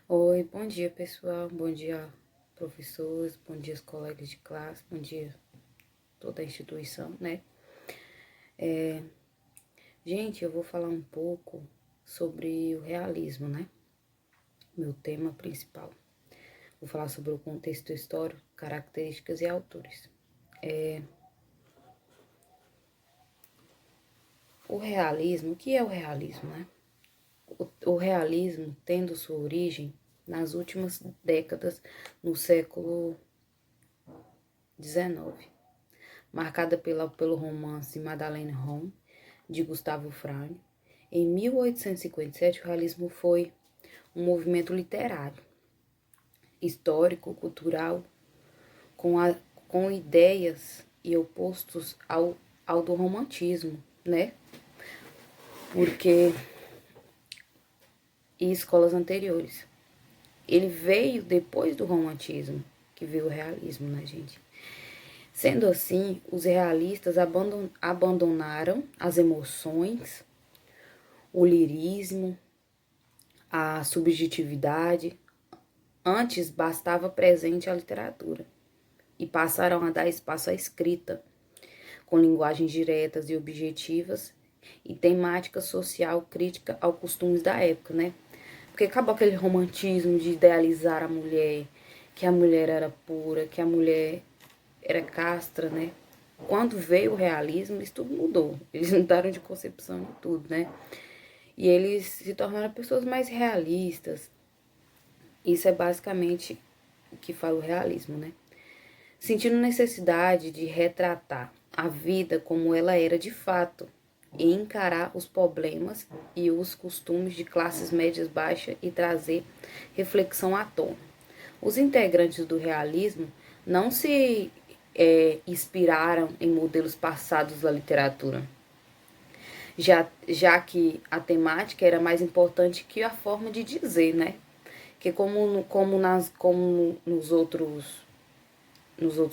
Oi, bom dia pessoal, bom dia professores, bom dia colegas de classe, bom dia toda a instituição, né? Gente, eu vou falar um pouco sobre o realismo, né? Meu tema principal. Vou falar sobre o contexto histórico, características e autores. O realismo, o que é o realismo, né? O realismo tendo sua origem nas últimas décadas no século XIX, marcada pelo romance Madeleine Ron, de Gustavo Frane. Em 1857, o realismo foi um movimento literário, histórico, cultural, com, com ideias e opostos ao do romantismo, né? Porque e escolas anteriores. Ele veio depois do romantismo, que veio o realismo, né, gente? Sendo assim, os realistas abandonaram as emoções, o lirismo, a subjetividade. Antes bastava presente a literatura e passaram a dar espaço à escrita, com linguagens diretas e objetivas e temática social crítica aos costumes da época, né? Porque acabou aquele romantismo de idealizar a mulher, que a mulher era pura, que a mulher era castra, né? Quando veio o realismo, isso tudo mudou. Eles mudaram de concepção de tudo, né? E eles se tornaram pessoas mais realistas. Isso é basicamente o que fala o realismo, né? Sentindo necessidade de retratar a vida como ela era de fato e encarar os problemas e os costumes de classes médias baixas e trazer reflexão à tona. Os integrantes do realismo não se inspiraram em modelos passados da literatura, já que a temática era mais importante que a forma de dizer, né? Que como nos outros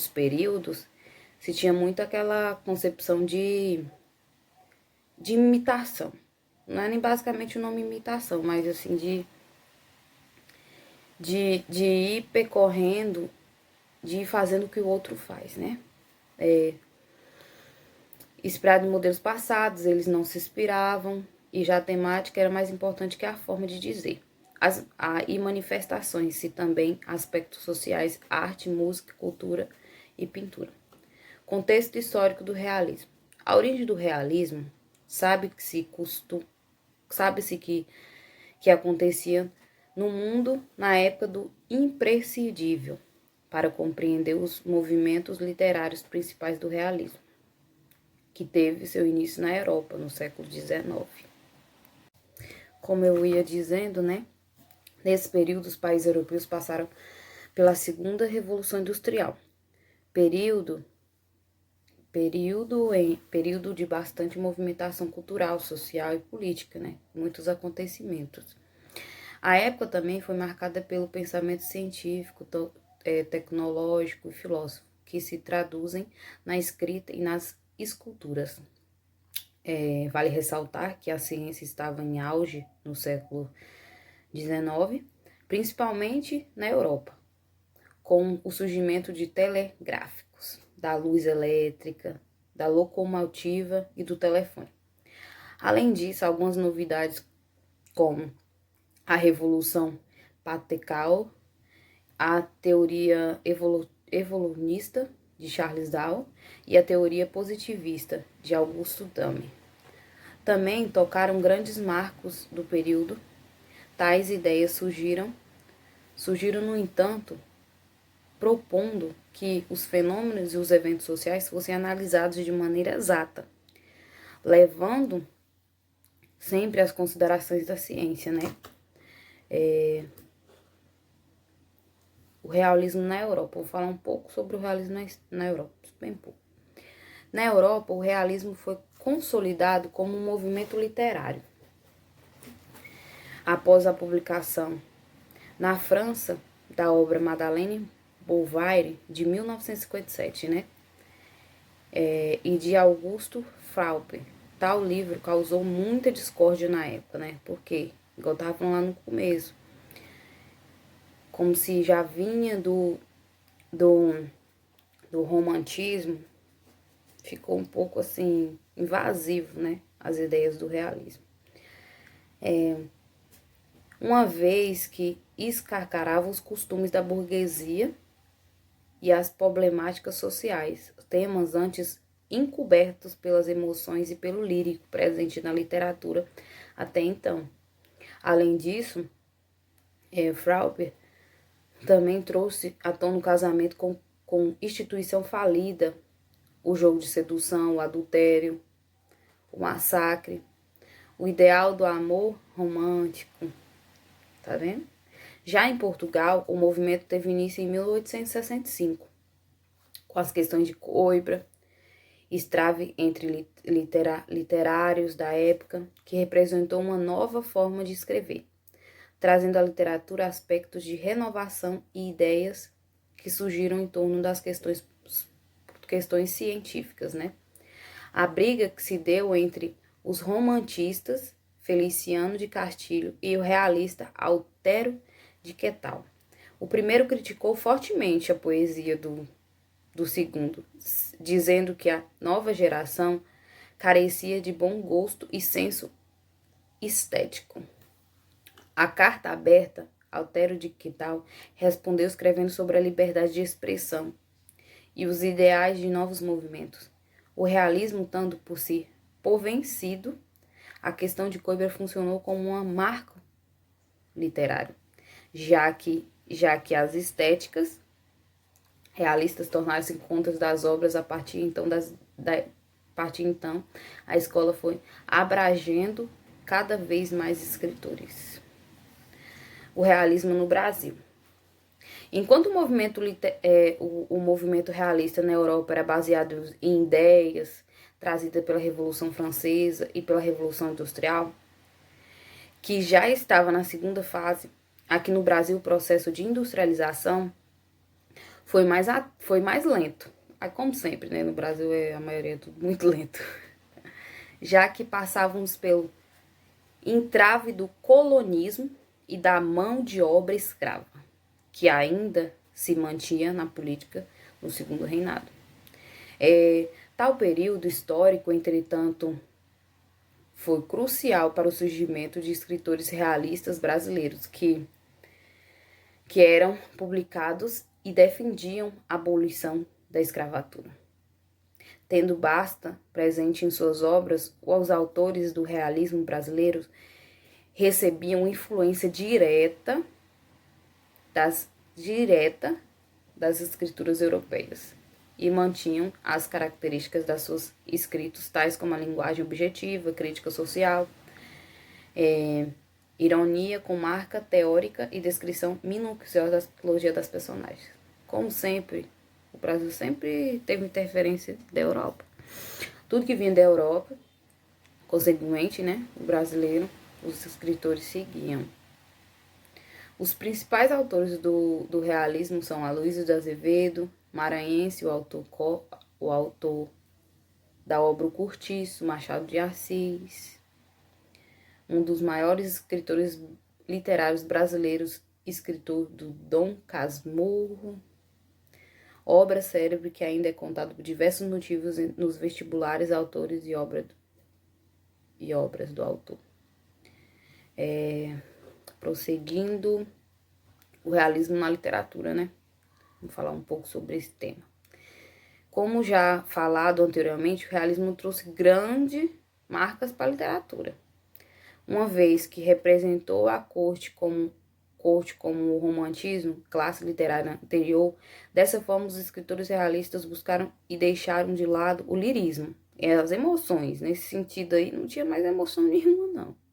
períodos, se tinha muito aquela concepção de imitação. Não é nem basicamente o nome imitação, mas assim, de ir percorrendo, de ir fazendo o que o outro faz, né? Inspirado em modelos passados, eles não se inspiravam, e já a temática era mais importante que a forma de dizer. E manifestações, e também aspectos sociais, arte, música, cultura e pintura. Contexto histórico do realismo. A origem do realismo sabe-se que acontecia no mundo na época do imprescindível para compreender os movimentos literários principais do realismo, que teve seu início na Europa no século XIX. Como eu ia dizendo, né? Nesse período, os países europeus passaram pela segunda revolução industrial, período período de bastante movimentação cultural, social e política, né? Muitos acontecimentos. A época também foi marcada pelo pensamento científico, tecnológico e filósofo, que se traduzem na escrita e nas esculturas. Vale ressaltar que a ciência estava em auge no século XIX, principalmente na Europa, com o surgimento de telegráficos, da luz elétrica, da locomotiva e do telefone. Além disso, algumas novidades como a revolução patriarcal, a teoria evolucionista de Charles Darwin e a teoria positivista de Augusto Dame. Também tocaram grandes marcos do período. Tais ideias surgiram, no entanto, propondo que os fenômenos e os eventos sociais fossem analisados de maneira exata, levando sempre as considerações da ciência, né? O realismo na Europa. Vou falar um pouco sobre o realismo na Europa, bem pouco. Na Europa, o realismo foi consolidado como um movimento literário. Após a publicação na França da obra Madeleine Bovary, de 1957, né? E de Augusto Fraupe. Tal livro causou muita discórdia na época, né? Porque, igual eu tava falando lá no começo, como se já vinha do romantismo, ficou um pouco assim invasivo, né, as ideias do realismo. Uma vez que escarcarava os costumes da burguesia e as problemáticas sociais, temas antes encobertos pelas emoções e pelo lírico presente na literatura até então. Além disso, Flaubert também trouxe à tona o casamento com instituição falida, o jogo de sedução, o adultério, o massacre, o ideal do amor romântico, tá vendo? Já em Portugal, o movimento teve início em 1865, com as questões de Coimbra, estrave entre literários da época, que representou uma nova forma de escrever, trazendo à literatura aspectos de renovação e ideias que surgiram em torno das questões científicas, né? A briga que se deu entre os romantistas, Feliciano de Castilho, e o realista Altero de Quetal. O primeiro criticou fortemente a poesia do segundo, dizendo que a nova geração carecia de bom gosto e senso estético. A carta aberta, Altero de Quetal respondeu escrevendo sobre a liberdade de expressão e os ideais de novos movimentos. O realismo, tanto por si por vencido, a questão de Coimbra funcionou como um marco literário, já que as estéticas realistas tornaram-se contas das obras a partir então, a escola foi abrangendo cada vez mais escritores. O realismo no Brasil. Enquanto o movimento realista na Europa era baseado em ideias trazidas pela Revolução Francesa e pela Revolução Industrial, que já estava na segunda fase, aqui no Brasil o processo de industrialização foi mais lento. Como sempre, né? No Brasil a maioria é tudo muito lento. Já que passávamos pelo entrave do colonismo e da mão de obra escrava, que ainda se mantinha na política no segundo reinado. Tal período histórico, entretanto, foi crucial para o surgimento de escritores realistas brasileiros que eram publicados e defendiam a abolição da escravatura. Tendo Basta presente em suas obras, os autores do realismo brasileiro recebiam influência direta das escrituras europeias e mantinham as características das suas escritos, tais como a linguagem objetiva, crítica social, ironia com marca teórica e descrição minuciosa da psicologia das personagens. Como sempre, o Brasil sempre teve interferência da Europa. Tudo que vinha da Europa, consequentemente, né, o brasileiro, os escritores seguiam. Os principais autores do realismo são Aloysio de Azevedo, maranhense, o autor da obra O Cortiço, Machado de Assis, um dos maiores escritores literários brasileiros, escritor do Dom Casmurro, obra célebre que ainda é contada por diversos motivos nos vestibulares, autores e obras do autor. Prosseguindo, o realismo na literatura, né? Vamos falar um pouco sobre esse tema. Como já falado anteriormente, o realismo trouxe grandes marcas para a literatura, uma vez que representou a corte como o romantismo, classe literária anterior. Dessa forma, os escritores realistas buscaram e deixaram de lado o lirismo e as emoções. Nesse sentido aí, não tinha mais emoção nenhuma, não.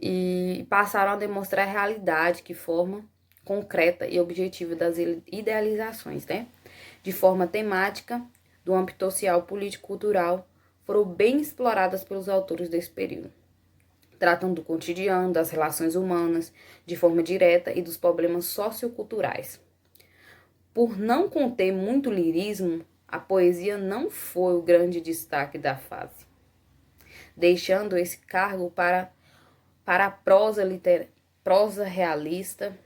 E passaram a demonstrar a realidade que forma concreta e objetiva das idealizações, né? De forma temática, do âmbito social, político, cultural, foram bem exploradas pelos autores desse período. Tratam do cotidiano, das relações humanas, de forma direta e dos problemas socioculturais. Por não conter muito lirismo, a poesia não foi o grande destaque da fase, deixando esse cargo para a prosa realista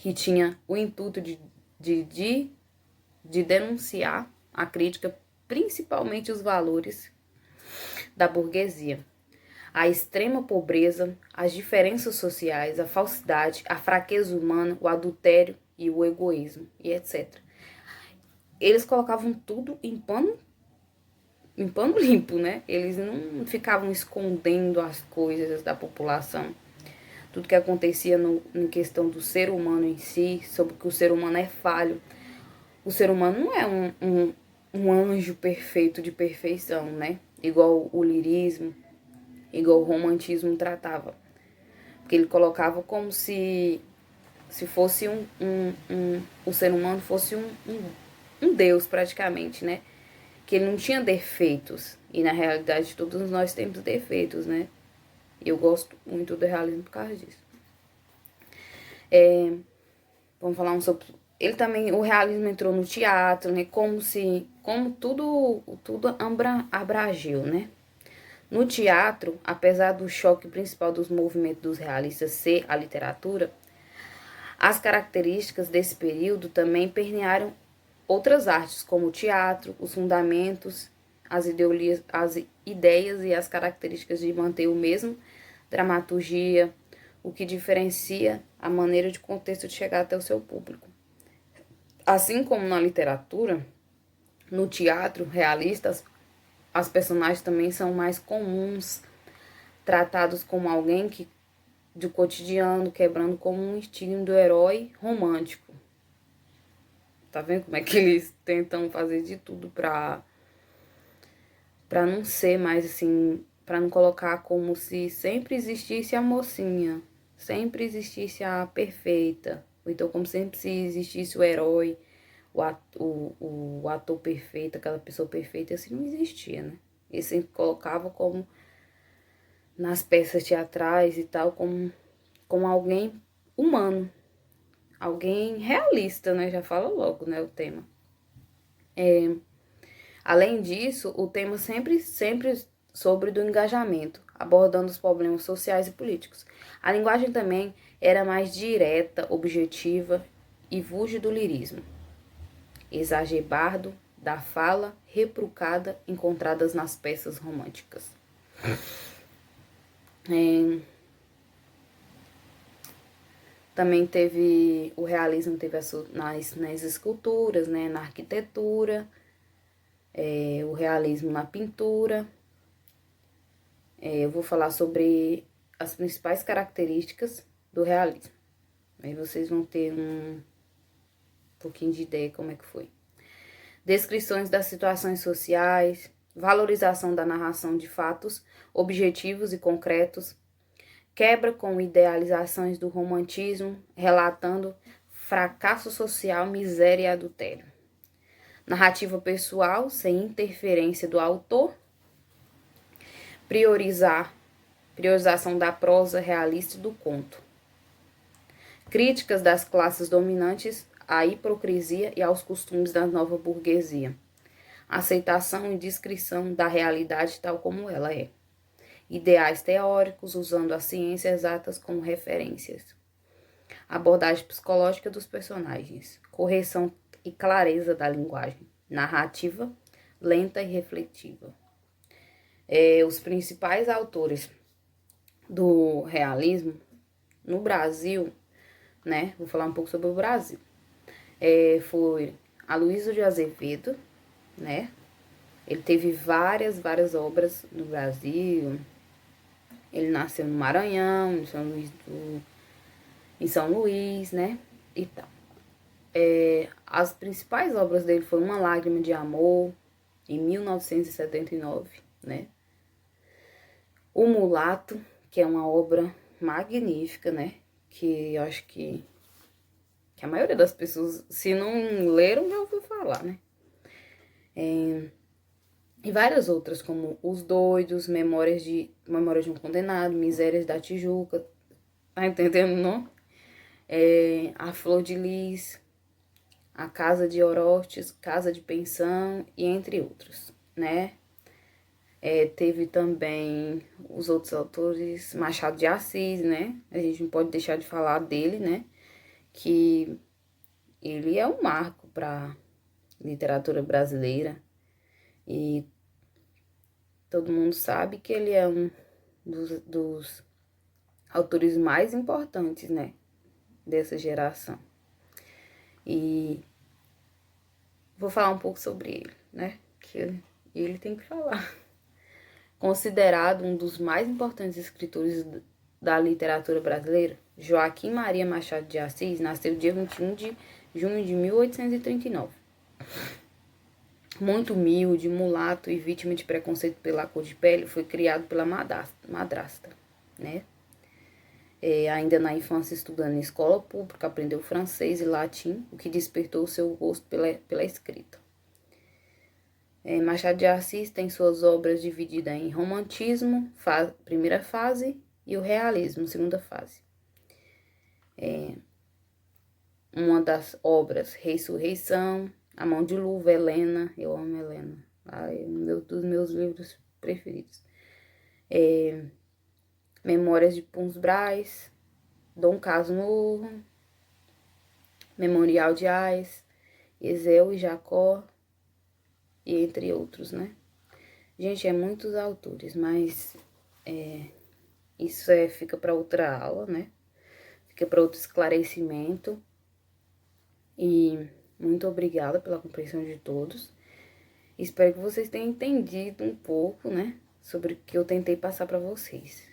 que tinha o intuito de denunciar a crítica, principalmente os valores da burguesia. A extrema pobreza, as diferenças sociais, a falsidade, a fraqueza humana, o adultério e o egoísmo, e etc. Eles colocavam tudo em pano limpo, né? Eles não ficavam escondendo as coisas da população. Tudo que acontecia em questão do ser humano em si, sobre que o ser humano é falho. O ser humano não é um anjo perfeito de perfeição, né? Igual o lirismo, igual o romantismo tratava. Porque ele colocava como se fosse o ser humano fosse um Deus praticamente, né? Que ele não tinha defeitos. E na realidade todos nós temos defeitos, né? E eu gosto muito do realismo por causa disso. Vamos falar sobre... Ele também, o realismo entrou no teatro, né? Como tudo abrangeu, né? No teatro, apesar do choque principal dos movimentos dos realistas ser a literatura, as características desse período também permearam outras artes, como o teatro, os fundamentos, as ideias e as características de manter o mesmo dramaturgia, o que diferencia a maneira de contexto de chegar até o seu público. Assim como na literatura, no teatro realista, as personagens também são mais comuns, tratados como alguém que do cotidiano, quebrando como um estilo do herói romântico. Tá vendo como é que eles tentam fazer de tudo pra não ser mais assim, pra não colocar como se sempre existisse a mocinha, sempre existisse a perfeita, ou então como sempre se existisse o herói, o ator perfeito, aquela pessoa perfeita, assim não existia, né? Eles sempre colocavam como nas peças teatrais e tal, como alguém humano, alguém realista, né? Já fala logo, né, o tema. Além disso, o tema sempre sobre do engajamento, abordando os problemas sociais e políticos. A linguagem também era mais direta, objetiva e fuge do lirismo, exagerado da fala reprucada encontradas nas peças românticas. Também teve o realismo, teve nas esculturas, né, na arquitetura, o realismo na pintura. Eu vou falar sobre as principais características do realismo. Aí vocês vão ter um pouquinho de ideia como é que foi. Descrições das situações sociais, valorização da narração de fatos objetivos e concretos, quebra com idealizações do romantismo, relatando fracasso social, miséria e adultério. Narrativa pessoal, sem interferência do autor. Priorização da prosa realista e do conto. Críticas das classes dominantes à hipocrisia e aos costumes da nova burguesia. Aceitação e descrição da realidade tal como ela é. Ideais teóricos, usando as ciências exatas como referências. Abordagem psicológica dos personagens. Correção e clareza da linguagem. Narrativa, lenta e reflexiva. Os principais autores do realismo no Brasil, né? Vou falar um pouco sobre o Brasil. Foi Aloysio de Azevedo, né? Ele teve várias obras no Brasil. Ele nasceu no Maranhão, em São Luís, né? E tal. As principais obras dele foram Uma Lágrima de Amor, em 1979, né? O Mulato, que é uma obra magnífica, né? Que eu acho que a maioria das pessoas, se não leram, já ouviu falar, né? E várias outras, como Os Doidos, Memórias de um Condenado, Misérias da Tijuca, tá entendendo, não? A Flor de Lis, A Casa de Orostes, Casa de Pensão, e entre outros, né? Teve também os outros autores, Machado de Assis, né? A gente não pode deixar de falar dele, né? que ele é um marco para literatura brasileira e todo mundo sabe que ele é um dos autores mais importantes, né, dessa geração. E vou falar um pouco sobre ele, né, que ele tem que falar. Considerado um dos mais importantes escritores da literatura brasileira, Joaquim Maria Machado de Assis nasceu dia 21 de junho de 1839. Muito humilde, mulato e vítima de preconceito pela cor de pele, foi criado pela madrasta, né? Ainda na infância, estudando em escola pública, aprendeu francês e latim, o que despertou seu gosto pela escrita. Machado de Assis tem suas obras divididas em romantismo, primeira fase, e o realismo, segunda fase. Uma das obras, Ressurreição, A Mão de Luva, Helena, eu amo Helena, é um dos meus livros preferidos. Memórias de Puns Braz, Dom Casmurro, Memorial de Ais, Ezeu e Jacó, e entre outros, né? Gente, é muitos autores, mas isso fica para outra aula, né? Fica para outro esclarecimento. E muito obrigada pela compreensão de todos. Espero que vocês tenham entendido um pouco, né? Sobre o que eu tentei passar para vocês.